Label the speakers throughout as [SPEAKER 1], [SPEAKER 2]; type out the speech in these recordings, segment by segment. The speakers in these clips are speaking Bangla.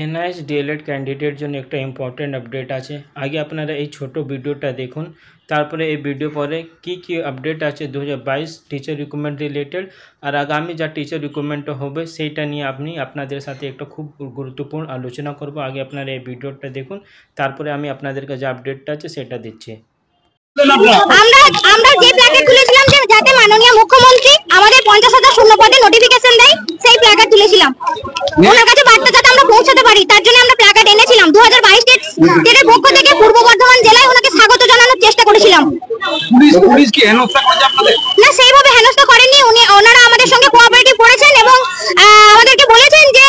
[SPEAKER 1] এনআইএস ডিএলএড ক্যান্ডিডেট জন্য একটা ইম্পর্টেন্ট আপডেট আছে। আগে আপনারা এই ছোট ভিডিওটা দেখুন, তারপরে এই ভিডিও পরে কি আপডেট আছে 2022 টিচার রিক্রুটমেন্ট রিলেটেড আর আগামী যা টিচার রিক্রুটমেন্ট হবে সেইটা নিয়ে আমি আপনাদের সাথে একটা খুব গুরুত্বপূর্ণ আলোচনা করব। আগে আপনারা এই ভিডিওটা দেখুন, তারপরে আমি আপনাদেরকে যে আপডেটটা আছে সেটা দিচ্ছি।
[SPEAKER 2] আমরা যে প্ল্যাকার্ড তুলেছিলাম যে যাতে মাননীয় মুখ্যমন্ত্রী আমাদের 50,000 শূন্য পদে নোটিফিকেশন দেয়, সেই প্ল্যাকার্ড তুলেছিলাম। ওনার কাছে বার্তা যাতে আমরা পৌঁছাতে পারি তার জন্য আমরা প্ল্যাকার্ড এনেছিলাম। 2022 স্টেটের পক্ষ থেকে পূর্ব বর্ধমান জেলায় ওনাকে স্বাগত জানানোর চেষ্টা করেছিলাম।
[SPEAKER 3] পুলিশ কি হেনস্থা করেছে আপনাদের?
[SPEAKER 2] না, সেইভাবে হেনস্থা করেনি। ওনারা আমাদের সঙ্গে কোঅপারেটিভ করেছেন এবং আমাদেরকে বলেছেন যে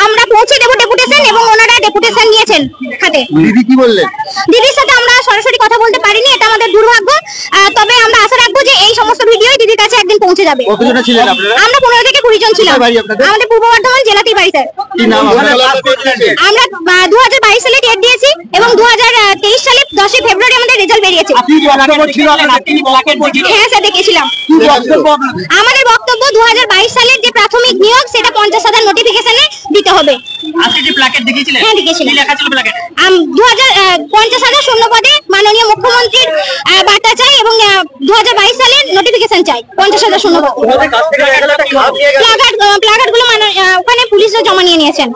[SPEAKER 2] আমরা পৌঁছে দেব ডেপুটেশন, এবং ওনারা ডেপুটেশন নিয়েছেন হাতে।
[SPEAKER 3] দিদি কি বললেন?
[SPEAKER 2] দিদির সাথে আমরা সরাসরি কথা বলতে পারিনি, এটা আমাদের দুর্ভাগ্য। তবে আমরা আশা রাখবো যে এই সমস্ত ভিডিওই দিদির কাছে একদিন পৌঁছে যাবে।
[SPEAKER 3] কতজন ছিলেন আপনারা?
[SPEAKER 2] আমরা 15 থেকে 20 জন ছিলাম। আমাদের পূর্ব বর্ধমান জেলাতেই বাড়ি স্যার।
[SPEAKER 3] কি নাম আপনার?
[SPEAKER 2] আমরা 2022 সালে ডেট দিয়েছি এবং 2023 সালে 10 ফেব্রুয়ারি আমাদের রেজাল্ট বেরিয়েছে। হ্যাঁ স্যার, দেখেছিলাম। আমাদের বক্তব্য 2022 সালের যে প্রাথমিক নিয়োগ সেটা 50,000 নোটিফিকেশনে দিতে হবে।
[SPEAKER 4] আজকে যে প্ল্যাকেট দেখিয়েছিলেন?
[SPEAKER 2] হ্যাঁ, দেখেছিলাম।
[SPEAKER 4] কি লেখা ছিল প্ল্যাকেটে?
[SPEAKER 2] 50,000 শূন্য পদে মাননীয় মুখ্যমন্ত্রীর বার্তা চাই এবং 2022 সালের নোটিফিকেশন চাই 50,000 শূন্য পদে। প্ল্যাকার্ড গুলো ওখানে পুলিশরা জমা নিয়ে নিয়েছেন।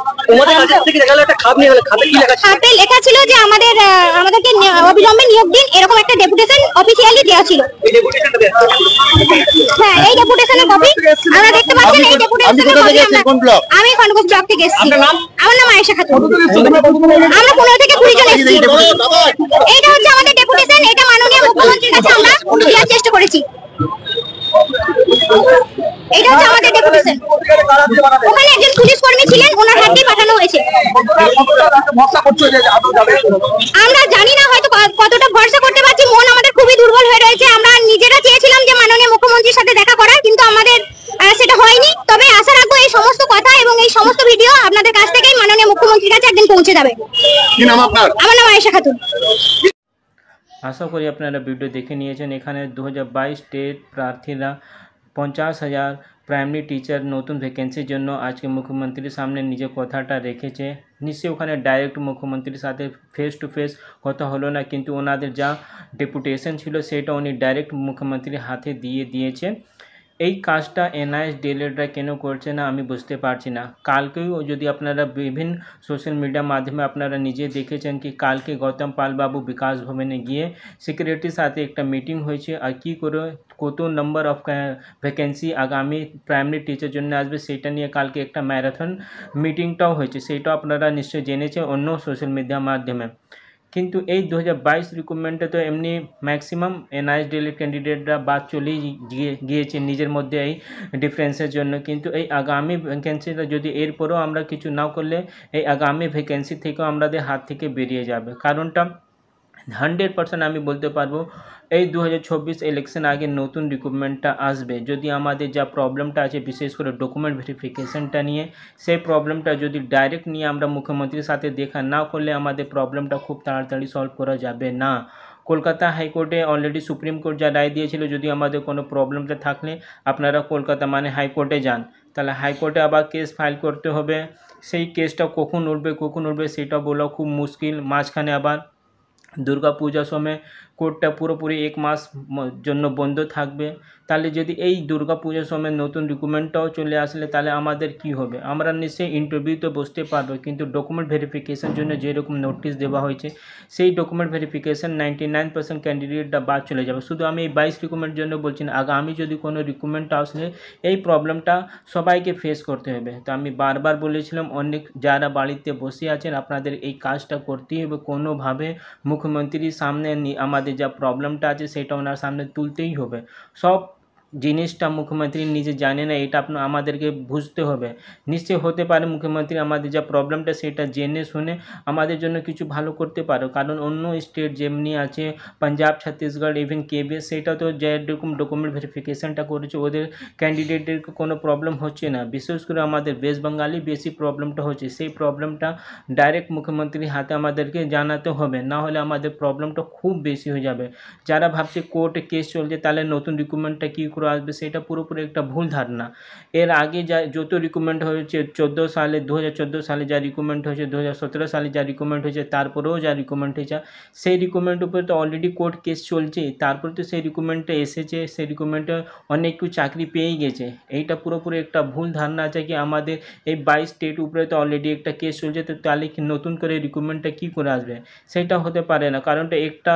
[SPEAKER 2] খাপে লেখা ছিল যে আমাদেরকে অবিলম্বে নিয়োগ দিন, এরকম একটা ডেপুটেশন অফিসিয়ালি দেওয়া ছিল। হ্যাঁ, এই ডেপুটেশনের কপি আমরা দেখতে পাচ্ছেন। এই ডেপুটেশনের কপি আমি খন্ডগোপ ব্লক থেকে এসেছি। আমার নাম আয়েশা খাতুন। আমরা 15 থেকে 20 জন এসেছি। এইটা হচ্ছে আমাদের ডেপুটেশন। এটা মাননীয় মুখ্যমন্ত্রীর কাছে আমরা দেওয়ার চেষ্টা করেছি। এটা হচ্ছে আমাদের ডেপুটেশন। ওখানে একজন পুলিশ কর্মী ছিলেন, ওনার হাতে পাঠানো হয়েছে। আমরা জানি না হয়তো কতটা ভরসা করতে পারছি। মন আমাদের খুবই দুর্বল হয়ে রয়েছে। আমরা নিজেরা চেয়েছিলাম যে মাননীয় মুখ্যমন্ত্রীর সাথে দেখা করার, কিন্তু আমাদের সেটা হয়নি। তবে আশা রাখবো এই সমস্ত কথা এবং এই সমস্ত ভিডিও আপনাদের কাছ থেকেই মাননীয় মুখ্যমন্ত্রীর কাছে একদিন পৌঁছে যাবে।
[SPEAKER 3] কি নাম আপনার?
[SPEAKER 2] আমার নাম আয়েশা খাতুন।
[SPEAKER 1] আশা করি আপনারা ভিডিও দেখে নিয়েছেন। এখানে 2022 স্টেট প্রার্থীরা 50,000 প্রাইমারি টিচার নতুন ভ্যাকেন্সির জন্য আজকে মুখ্যমন্ত্রীর সামনে নিজের কথাটা রেখেছে। নিশ্চয়ই ওখানে ডাইরেক্ট মুখ্যমন্ত্রীর সাথে ফেস টু ফেস কথা হলো না, কিন্তু ওনাদের যা ডেপুটেশন ছিল সেটা উনি ডাইরেক্ট মুখ্যমন্ত্রীর হাতে দিয়েছে। এই কাজটা এনআইএস ডিএলএডরা কেন করছে না আমি বুঝতে পারছি না। কালকেও যদি আপনারা বিভিন্ন সোশ্যাল মিডিয়ার মাধ্যমে আপনারা নিজে দেখেছেন কি কালকে গৌতম পাল বাবু বিকাশ ভবনে গিয়ে সিকিউরিটির সাথে একটা মিটিং হয়েছে, আর কী করে কত নাম্বার অফ ভ্যাকেন্সি আগামী প্রাইমারি টিচার জন্য আসবে সেটা নিয়ে কালকে একটা ম্যারাথন মিটিংটাও হয়েছে। সেইটাও আপনারা নিশ্চয়ই জেনেছেন অন্য সোশ্যাল মিডিয়ার মাধ্যমে। কিন্তু এই 2022 রিক্রুটমেন্টে তো এমনি ম্যাক্সিমাম এনআইএস ডিএলএড ক্যান্ডিডেটরা বাদ চলেই গিয়েছে নিজের মধ্যে এই ডিফারেন্সের জন্য। কিন্তু এই আগামী ভ্যাকেন্সিটা যদি এরপরেও আমরা কিছু না করলে এই আগামী ভ্যাকেন্সি থেকেও আমাদের হাত থেকে বেরিয়ে যাবে। কারণটা 100% আমি বলতে পারবো এই 2024 ইলেকশন আগে নতুন রিক্রুটমেন্টটা আসবে। যদি আমাদের যা প্রবলেমটা আছে বিশেষ করে ডকুমেন্ট ভেরিফিকেশনটা নিয়ে, সেই প্রবলেমটা যদি ডাইরেক্ট নিয়ে আমরা মুখ্যমন্ত্রীর সাথে দেখা না করলে আমাদের প্রবলেমটা খুব তাড়াতাড়ি সলভ করা যাবে না। কলকাতা হাইকোর্টে অলরেডি সুপ্রিম কোর্ট যা রায় দিয়েছিল যদি আমাদের কোনো প্রবলেমটা থাকলে আপনারা কলকাতা মানে হাইকোর্টে যান, তাহলে হাইকোর্টে আবার কেস ফাইল করতে হবে। সেই কেসটা কখন উঠবে সেটা বলা খুব মুশকিল। মাঝখানে আবার দুর্গা পূজার সময় কোর্টটা পুরোপুরি 1 মাস জন্য বন্ধ থাকবে। তাহলে যদি এই দুর্গা পূজার সময় নতুন রিক্রুটমেন্টটাও চলে আসলে তাহলে আমাদের কি হবে? আমরা নিশ্চয়ই ইন্টারভিউতে বসতে পারবো, কিন্তু ডকুমেন্ট ভেরিফিকেশন জন্য যেরকম নোটিশ দেওয়া হয়েছে সেই ডকুমেন্ট ভেরিফিকেশন 99% ক্যান্ডিডেটটা বাদ চলে যাবে। শুধু আমি এই 22 রিক্রুটমেন্ট জন্য বলছি না, আগামী যদি কোনো রিক্রুটমেন্ট আসলে এই প্রবলেমটা সবাইকে ফেস করতে হবে। তো আমি বারবার বলেছিলাম অনেক যারা বাড়িতে বসে আছেন আপনাদের এই কাজটা করতেই হবে। কোনোভাবে মুখ্যমন্ত্রীর সামনে আমাদের যা প্রবলেমটা আছে সেটা ওনার সামনে তুলতেই হবে। সব জিনিসটা মুখ্যমন্ত্রী নিজে জানে না, এটা আমাদেরকে বুঝতে হবে। নিশ্চয় হতে পারে মুখ্যমন্ত্রী আমাদের যা প্রবলেমটা সেটা জেনে শুনে আমাদের জন্য কিছু ভালো করতে পারে, কারণ অন্য স্টেট যেমনি আছে পাঞ্জাব, ছত্তিশগড়, ইভেন কেবিএস, সেটা তো যেরকম ডকুমেন্ট ভেরিফিকেশনটা করেছে ওদের ক্যান্ডিডেটের কোনো প্রবলেম হচ্ছে না। বিশেষ করে আমাদের ওয়েস্ট বেঙ্গলে বেশি প্রবলেমটা হচ্ছে। সেই প্রবলেমটা ডাইরেক্ট মুখ্যমন্ত্রীর হাতে আমাদেরকে জানাতে হবে, না হলে আমাদের প্রবলেমটা খুব বেশি হয়ে যাবে। যারা ভাবছে কোর্টে কেস চলছে তাহলে নতুন রিক্রুটমেন্টটা কী করে আসবে সেটা পুরোপুরি একটা ভুল ধারণা। এর আগে যা যত রিক্রুটমেন্ট হয়েছে 2014 সালে যা রিক্রুটমেন্ট হয়েছে, 2017 সালে যা রিক্রুটমেন্ট হয়েছে, তারপরেও যা রিক্রুটমেন্ট হয়েছে, সেই রিক্রুটমেন্টের উপরে তো অলরেডি কোর্ট কেস চলছে, তারপরে তো সেই রিক্রুটমেন্টে এসেছে, সেই রিক্রুটমেন্টে অনেক কেউ চাকরি পেয়েই গেছে। এইটা পুরোপুরি একটা ভুল ধারণা আছে কি আমাদের এই 22 স্টেট উপরে তো অলরেডি একটা কেস চলছে, তো তাহলে কি নতুন করে রিক্রুটমেন্টটা কী করে আসবে? সেটা হতে পারে না। কারণটা একটা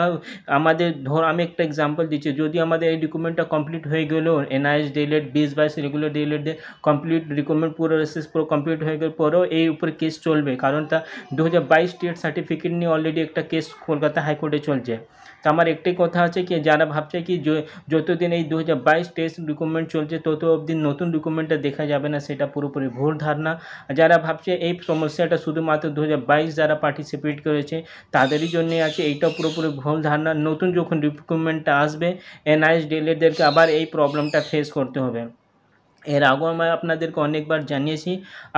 [SPEAKER 1] আমাদের আমি একটা এক্সাম্পল দিচ্ছি, যদি আমাদের এই রিক্রুটমেন্টটা কমপ্লিট হয়ে গেলো, NIS DElEd 20-22 regular DElEd complete recruitment পুরো রেসেস পুরো কমপ্লিট হয়ে গেলে পরেও এই উপরে কেস চলবে, কারণ তা 2022 স্টেট সার্টিফিকেট নিয়ে অলরেডি একটা কেস কলকাতা হাইকোর্টে চলছে। তো আমার একটাই কথা আছে কি যারা ভাবছে কি যতদিন এই 2022 টেস্ট রিক্রুটমেন্ট চলছে তত অবধি নতুন রিক্রুটমেন্টটা দেখা যাবে না, সেটা পুরোপুরি ভুল ধারণা। যারা ভাবছে এই সমস্যাটা শুধুমাত্র 2022 যারা পার্টিসিপেট করেছে তাদেরই জন্যে আছে, এইটা পুরোপুরি ভুল ধারণা। নতুন যখন রিক্রুটমেন্টটা আসবে NIS ডিএলএডদেরকে আবার এই প্রবলেমটা ফেস করতে হবে। এর আগেও আমি আপনাদেরকে অনেকবার জানিয়েছি,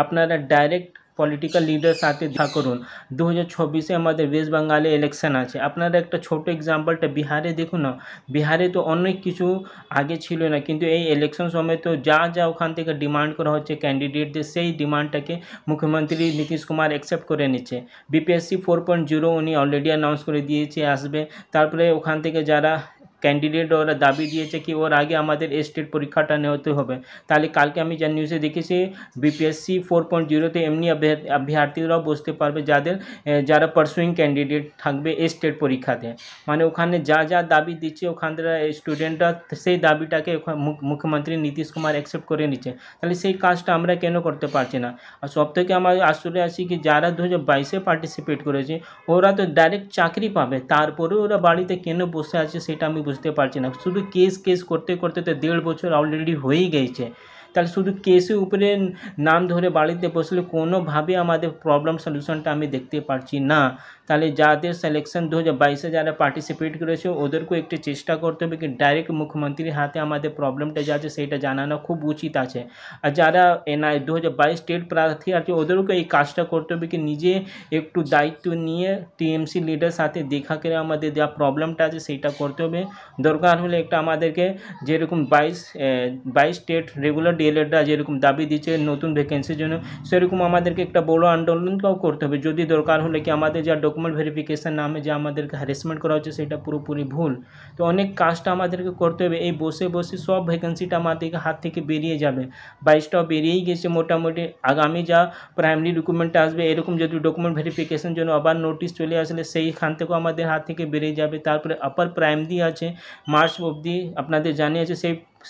[SPEAKER 1] আপনারা ডাইরেক্ট পলিটিক্যাল লিডার সাথে দেখা করুন। 2024-এ আমাদের ওয়েস্ট বেঙ্গলে ইলেকশন আছে, আপনারা একটা ছোট এক্সাম্পলটা বিহারে দেখুন না, বিহারে তো অনেক কিছু আগে ছিল না, কিন্তু এই ইলেকশন সময় তো যা ওখান থেকে ডিমান্ড করা হচ্ছে ক্যান্ডিডেটদের, সেই ডিমান্ডটাকে মুখ্যমন্ত্রী নীতিশ কুমার অ্যাকসেপ্ট করে নিচ্ছে। BPSC 4.0 উনি অলরেডি অ্যানাউন্স করে দিয়েছে আসবে। তারপরে ওখান থেকে যারা ক্যান্ডিডেট ওরা দাবি দিয়েছে কি ওর আগে আমাদের স্টেট পরীক্ষাটা নেওয়াতে হবে। তাহলে কালকে আমি যা নিউজে দেখেছি BPSC 4.0-তে এমনি অভ্যর্থীরাও বসতে পারবে যারা পারসুইং ক্যান্ডিডেট থাকবে স্টেট পরীক্ষাতে। মানে ওখানে যা দাবি দিচ্ছে ওখান থেকে স্টুডেন্টরা সেই দাবিটাকে মুখ্যমন্ত্রী নীতিশ কুমার অ্যাকসেপ্ট করে নিচ্ছে। তাহলে সেই কাজটা আমরা কেন করতে পারছি না? আর সবথেকে আমার আশ্চর্য আছে কি যারা 2022-এ পার্টিসিপেট করেছে ওরা তো ডাইরেক্ট চাকরি পাবে, তারপরেও ওরা বাড়িতে কেন বসে আছে সেটা আমি বুঝতে পারছি না। শুধু কেস করতে করতে তো 1.5 বছর অলরেডি হয়েই গেছে, তাহলে শুধু কেসের উপরে নাম ধরে বাড়িতে বসলে কোনোভাবে আমাদের প্রবলেম সলিউশনটা আমি দেখতে পারছি না। তাহলে যাদের সিলেকশন 2022-এ যারা পার্টিসিপেট করেছে ওদেরকেও একটু চেষ্টা করতে হবে কি ডাইরেক্ট মুখ্যমন্ত্রীর হাতে আমাদের প্রবলেমটা যা আছে সেইটা জানানো খুব উচিত আছে। আর যারা 2022 স্টেট প্রার্থী আছে ওদেরকে এই কাজটা করতে হবে কি নিজে একটু দায়িত্ব নিয়ে TMC লিডার সাথে দেখা করে আমাদের যা প্রবলেমটা আছে সেইটা করতে হবে। দরকার হলে একটা আমাদেরকে যেরকম 22 স্টেট রেগুলার ডিএলএডরা যেরকম দাবি দিচ্ছে নতুন ভ্যাকেন্সির জন্য, সেরকম আমাদেরকে একটা বড় আন্দোলনটাও করতে হবে। যদি দরকার হলে কি আমাদের যা ডকুমেন্ট ভেরিফিকেশন নামে যা আমাদেরকে হ্যারাসমেন্ট করা হচ্ছে সেটা পুরোপুরি ভুল। তো অনেক কাজটা আমাদেরকে করতে হবে। এই বসে সব ভ্যাকেন্সিটা আমাদেরকে হাত থেকে বেরিয়ে যাবে। 22টাও বেরিয়েই গেছে মোটামুটি। আগামী যা প্রাইমারি রিক্রুটমেন্টটা আসবে এরকম যদি ডকুমেন্ট ভেরিফিকেশন জন্য আবার নোটিশ চলে আসলে সেইখান থেকেও আমাদের হাত থেকে বেরিয়ে যাবে। তারপরে আপার প্রাইমারি আছে মার্চ অবধি আপনাদের জানিয়েছে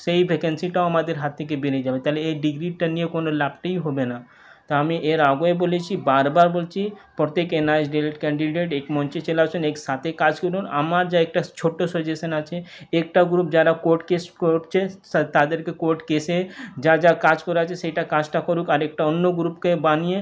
[SPEAKER 1] সেই ভ্যাকেন্সিটাও আমাদের হাত থেকে বেরিয়ে যাবে। তাহলে এই ডিগ্রিটা নিয়ে কোনো লাভটাই হবে না। তো আমি এর আগে বলেছি, বারবার বলছি, প্রত্যেক NIS ডিএলএড ক্যান্ডিডেট এক মঞ্চে চলে আসুন, একসাথে কাজ করুন। আমার যা একটা ছোট্ট সাজেশন আছে, একটা গ্রুপ যারা কোর্ট কেস করছে তাদেরকে কোর্ট কেসে যা কাজ করা আছে সেটা কাজটা করুক, আর একটা অন্য গ্রুপকে বানিয়ে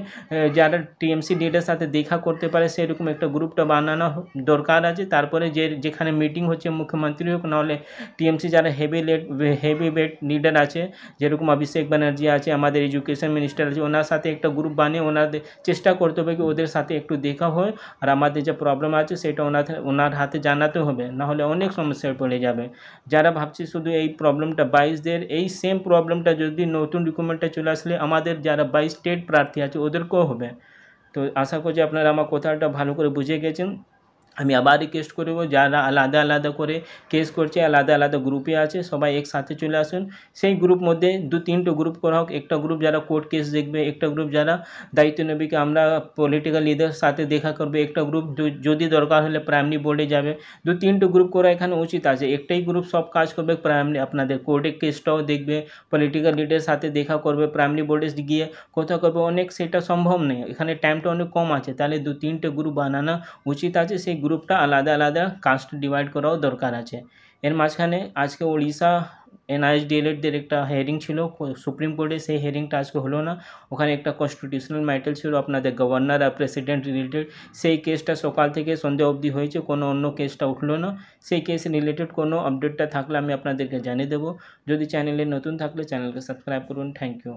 [SPEAKER 1] যারা TMC লিডারের সাথে দেখা করতে পারে সেরকম একটা গ্রুপটা বানানো দরকার আছে। তারপরে যেখানে মিটিং হচ্ছে মুখ্যমন্ত্রী হোক নাহলে TMC যারা হেভি ওয়েট লিডার আছে যেরকম অভিষেক ব্যানার্জি আছে, আমাদের এডুকেশন মিনিস্টার আছে, ওনার সাথে একটা গ্রুপ বানিয়ে ওনাদের চেষ্টা করতে হবে কি ওদের সাথে একটু দেখা হয় আর আমাদের যে প্রবলেম আছে সেটা ওনার হাতে জানাতে হবে, নাহলে অনেক সমস্যায় পড়ে যাবে। যারা ভাবছে শুধু এই প্রবলেমটা 22দের, এই সেম প্রবলেমটা যদি নতুন রিক্রুটমেন্টে চলে আসলে আমাদের যারা 22 স্টেট প্রার্থী আছে ওদেরকেও হবে। তো আশা করছি আপনারা আমার কথাটা ভালো করে বুঝে গেছেন। আমি আবার রিকোয়েস্ট করব যারা আলাদা আলাদা করে কেস করছে, আলাদা আলাদা গ্রুপে আছে, সবাই একসাথে চলে আসুন। সেই গ্রুপ মধ্যে 2-3টো গ্রুপ করা হোক। একটা গ্রুপ যারা কোর্ট কেস দেখবে, একটা গ্রুপ যারা দায়িত্ব নেবে কি আমরা পলিটিক্যাল লিডার সাথে দেখা করবে, একটা গ্রুপ যদি দরকার হলে প্রাইমারি বোর্ডে যাবে। 2-3টো গ্রুপ করা এখানে উচিত আছে। একটাই গ্রুপ সব কাজ করবে, প্রাইমারি আপনাদের কোর্টের কেসটাও দেখবে, পলিটিক্যাল লিডারের সাথে দেখা করবে, প্রাইমারি বোর্ডে গিয়ে কথা করবে, অনেক সেটা সম্ভব নেই, এখানে টাইমটা অনেক কম আছে। তাহলে 2-3টে গ্রুপ বানানো উচিত আছে। সেই গ্রুপটা আলাদা আলাদা কাস্ট ডিভাইড করাও দরকার আছে। এর মাঝখানে আজকে উড়িষ্যা NIS ডিএলএডদের একটা হিয়ারিং ছিল সুপ্রিম কোর্টে, সেই হিয়ারিংটা আজকে হলো না। ওখানে একটা কনস্টিটিউশনাল ম্যাটার ছিল আপনাদের গভর্নর আর প্রেসিডেন্ট রিলেটেড, সেই কেসটা সকাল থেকে সন্ধ্যা অবধি হয়েছে, কোনো অন্য কেসটা উঠলো না। সেই কেস রিলেটেড কোনো আপডেটটা থাকলে আমি আপনাদেরকে জানিয়ে দেবো। যদি চ্যানেলে নতুন থাকলে চ্যানেলকে সাবস্ক্রাইব করুন। Thank you.